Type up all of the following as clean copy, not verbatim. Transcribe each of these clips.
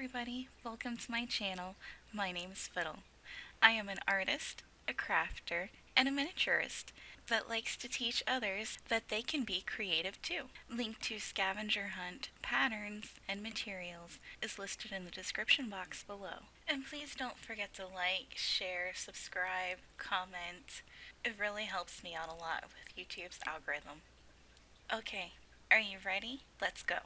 everybody, welcome to my channel. My name is Fiddle. I am an artist, a crafter, and a miniaturist that likes to teach others that they can be creative too. Link to Scavenger Hunt, patterns, and materials is listed in the description box below. And please don't forget to like, share, subscribe, comment. It really helps me out a lot with YouTube's algorithm. Okay, are you ready? Let's go.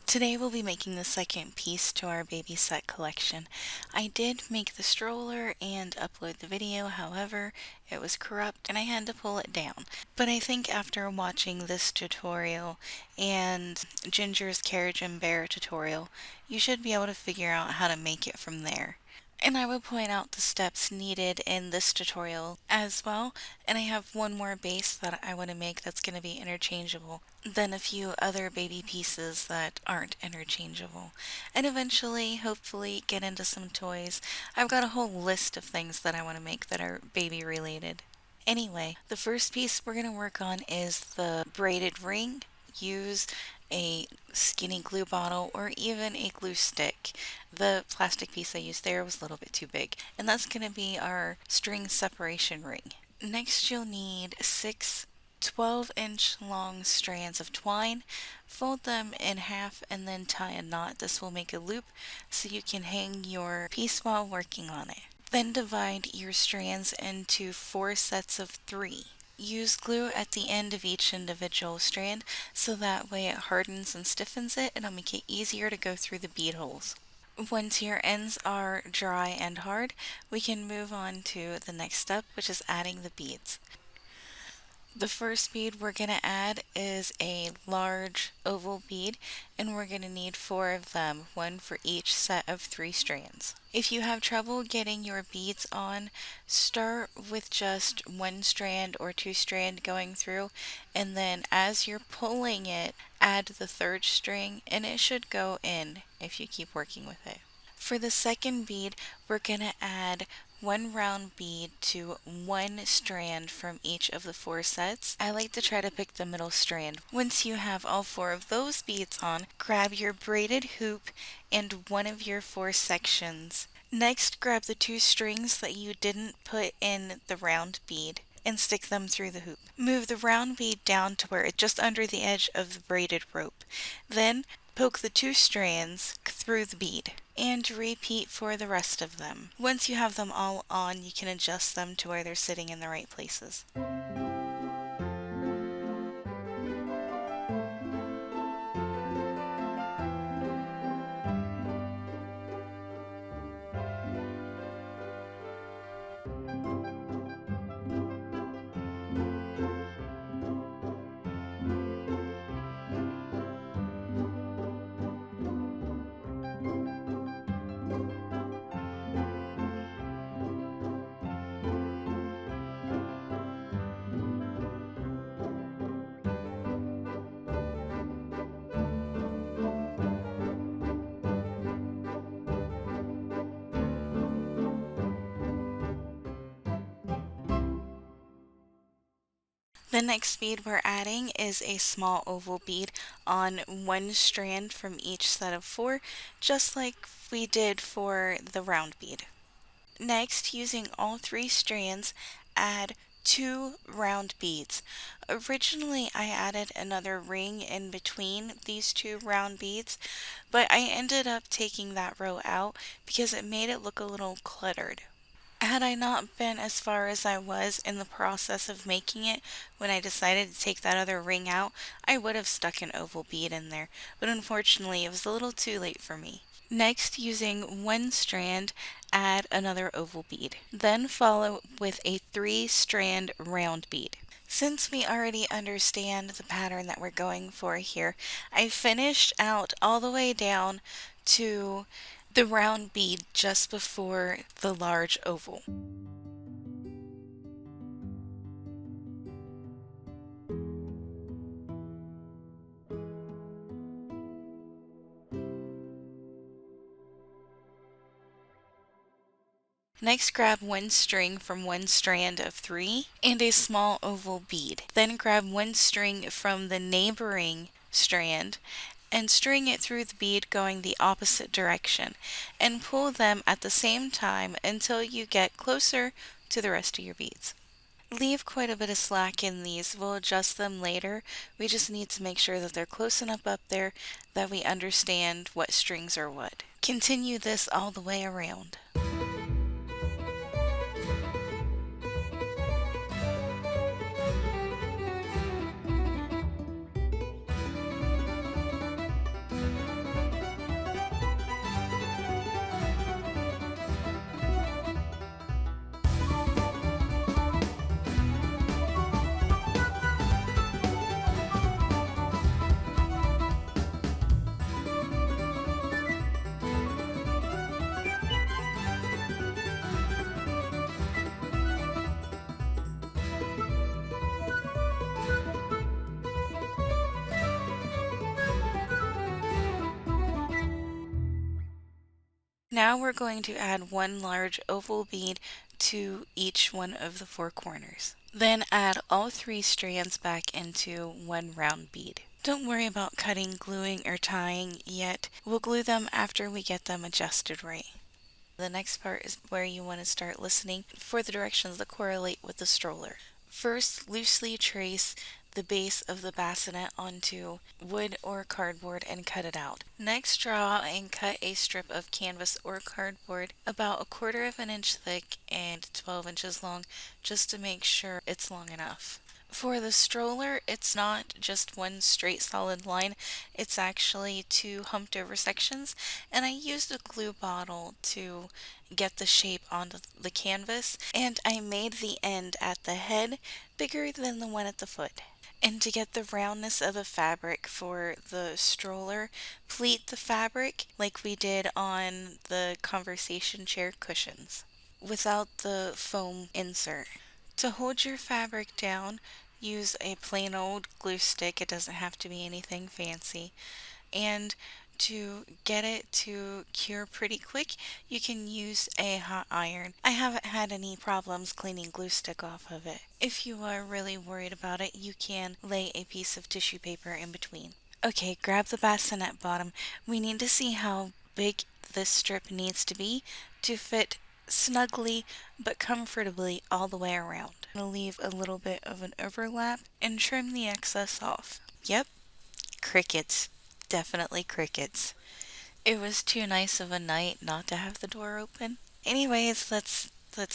Today we'll be making the second piece to our baby set collection. I did make the stroller and upload the video, however, it was corrupt and I had to pull it down. But I think after watching this tutorial and Ginger's carriage and bear tutorial, you should be able to figure out how to make it from there. And I will point out the steps needed in this tutorial as well. And I have one more base that I want to make that's going to be interchangeable. Then a few other baby pieces that aren't interchangeable. And eventually, hopefully, get into some toys. I've got a whole list of things that I want to make that are baby related. Anyway, the first piece we're going to work on is the braided ring. Use a skinny glue bottle or even a glue stick. The plastic piece I used there was a little bit too big. And that's going to be our string separation ring. Next you'll need 6 12-inch long strands of twine. Fold them in half and then tie a knot. This will make a loop so you can hang your piece while working on it. Then divide your strands into 4 sets of 3. Use glue at the end of each individual strand so that way it hardens and stiffens it and it'll make it easier to go through the bead holes. Once your ends are dry and hard, we can move on to the next step, which is adding the beads. The first bead we're going to add is a large oval bead, and we're going to need 4 of them, one for each set of 3 strands. If you have trouble getting your beads on, start with just 1 strand or 2 strand going through, and then as you're pulling it, add the 3rd string, and it should go in if you keep working with it. For the second bead, we're going to add 1 round bead to 1 strand from each of the 4 sets. I like to try to pick the middle strand. Once you have all 4 of those beads on, grab your braided hoop and one of your 4 sections. Next, grab the 2 strings that you didn't put in the round bead and stick them through the hoop. Move the round bead down to where it's just under the edge of the braided rope. Then, poke the 2 strands through the bead and repeat for the rest of them. Once you have them all on, you can adjust them to where they're sitting in the right places. The next bead we're adding is a small oval bead on 1 strand from each set of 4, just like we did for the round bead. Next, using all 3 strands, add 2 round beads. Originally, I added another ring in between these 2 round beads, but I ended up taking that row out because it made it look a little cluttered. Had I not been as far as I was in the process of making it when I decided to take that other ring out, I would have stuck an oval bead in there, but unfortunately it was a little too late for me. Next, using 1 strand, add another oval bead. Then follow with a 3-strand round bead. Since we already understand the pattern that we're going for here, I finished out all the way down to the round bead just before the large oval. Next, grab 1 string from 1 strand of 3 and a small oval bead. Then grab 1 string from the neighboring strand and string it through the bead going the opposite direction, and pull them at the same time until you get closer to the rest of your beads. Leave quite a bit of slack in these. We'll adjust them later. We just need to make sure that they're close enough up there that we understand what strings are what. Continue this all the way around. Now we're going to add one large oval bead to each one of the four corners. Then add all three strands back into one round bead. Don't worry about cutting, gluing, or tying yet. We'll glue them after we get them adjusted right. The next part is where you want to start listening for the directions that correlate with the stroller. First, loosely trace the base of the bassinet onto wood or cardboard and cut it out. Next, draw and cut a strip of canvas or cardboard about 1/4 of an inch thick and 12 inches long, just to make sure it's long enough. For the stroller, it's not just one straight solid line, it's actually two humped over sections, and I used a glue bottle to get the shape onto the canvas, and I made the end at the head bigger than the one at the foot. And to get the roundness of the fabric for the stroller, pleat the fabric like we did on the conversation chair cushions, without the foam insert. To hold your fabric down, use a plain old glue stick. It doesn't have to be anything fancy. And to get it to cure pretty quick, you can use a hot iron. I haven't had any problems cleaning glue stick off of it. If you are really worried about it, you can lay a piece of tissue paper in between. Okay, grab the bassinet bottom. We need to see how big this strip needs to be to fit snugly but comfortably all the way around. I'm going to leave a little bit of an overlap and trim the excess off. Yep, crickets. Definitely crickets. It was too nice of a night not to have the door open. Anyways, let's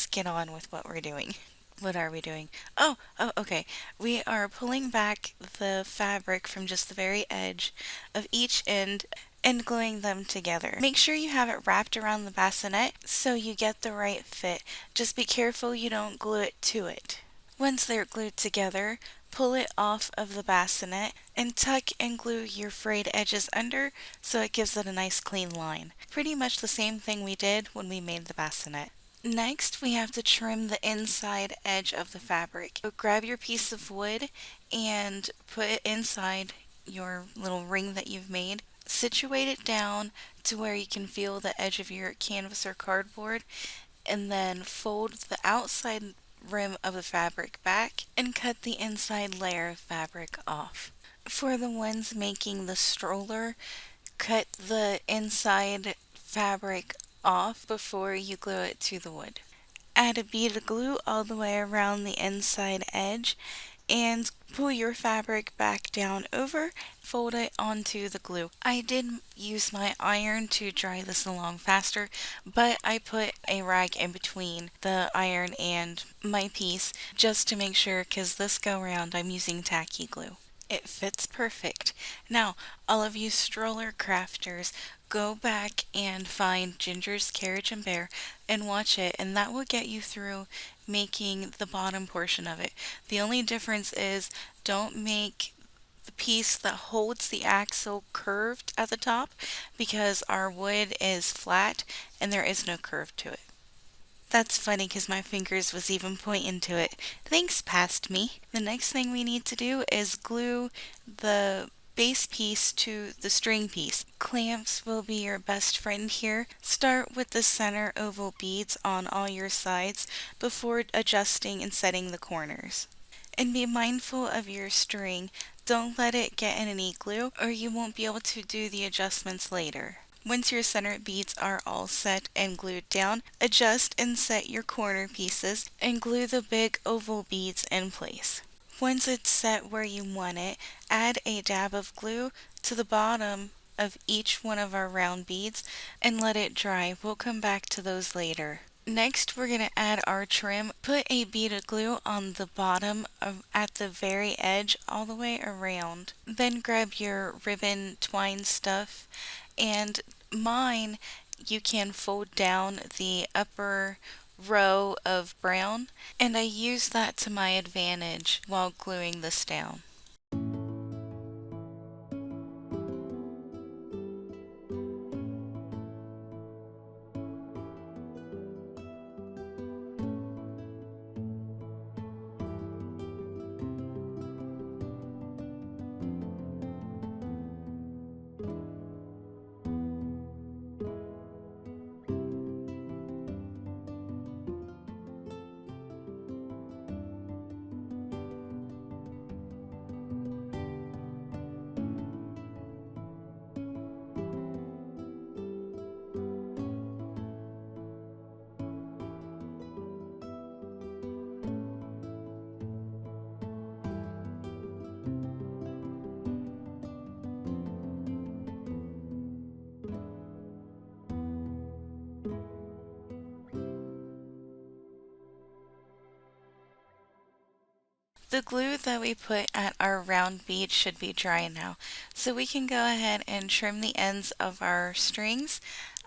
get on with what we're doing. What are we doing? Okay. We are pulling back the fabric from just the very edge of each end and gluing them together. Make sure you have it wrapped around the bassinet so you get the right fit. Just be careful you don't glue it to it. Once they're glued together, pull it off of the bassinet and tuck and glue your frayed edges under so it gives it a nice clean line. Pretty much the same thing we did when we made the bassinet. Next, we have to trim the inside edge of the fabric. So grab your piece of wood and put it inside your little ring that you've made. Situate it down to where you can feel the edge of your canvas or cardboard, and then fold the outside rim of the fabric back and cut the inside layer of fabric off. For the ones making the stroller, cut the inside fabric off before you glue it to the wood. Add a bead of glue all the way around the inside edge and pull your fabric back down over, fold it onto the glue. I did use my iron to dry this along faster, but I put a rag in between the iron and my piece just to make sure, because this go round I'm using tacky glue. It fits perfect. Now, all of you stroller crafters, go back and find Ginger's Carriage and Bear and watch it, and that will get you through making the bottom portion of it. The only difference is don't make the piece that holds the axle curved at the top, because our wood is flat and there is no curve to it. That's funny because my fingers was even pointing to it. Thanks, past me. The next thing we need to do is glue the base piece to the string piece. Clamps will be your best friend here. Start with the center oval beads on all your sides before adjusting and setting the corners. And be mindful of your string. Don't let it get in any glue or you won't be able to do the adjustments later. Once your center beads are all set and glued down, adjust and set your corner pieces and glue the big oval beads in place. Once it's set where you want it, add a dab of glue to the bottom of each one of our round beads and let it dry. We'll come back to those later. Next, we're going to add our trim. Put a bead of glue on the bottom at the very edge all the way around. Then grab your ribbon twine stuff, and mine you can fold down the upper row of brown, and I use that to my advantage while gluing this down. The glue that we put at our round bead should be dry now, so we can go ahead and trim the ends of our strings.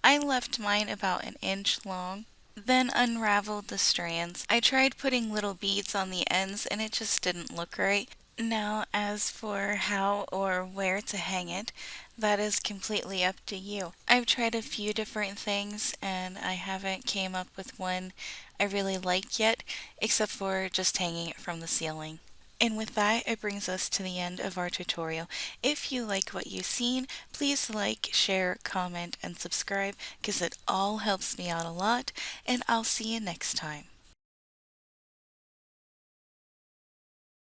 I left mine about an inch long, then unraveled the strands. I tried putting little beads on the ends and it just didn't look right. Now, as for how or where to hang it, that is completely up to you. I've tried a few different things and I haven't came up with one I really like yet, except for just hanging it from the ceiling. And with that, it brings us to the end of our tutorial. If you like what you've seen, please like, share, comment, and subscribe because it all helps me out a lot, and I'll see you next time.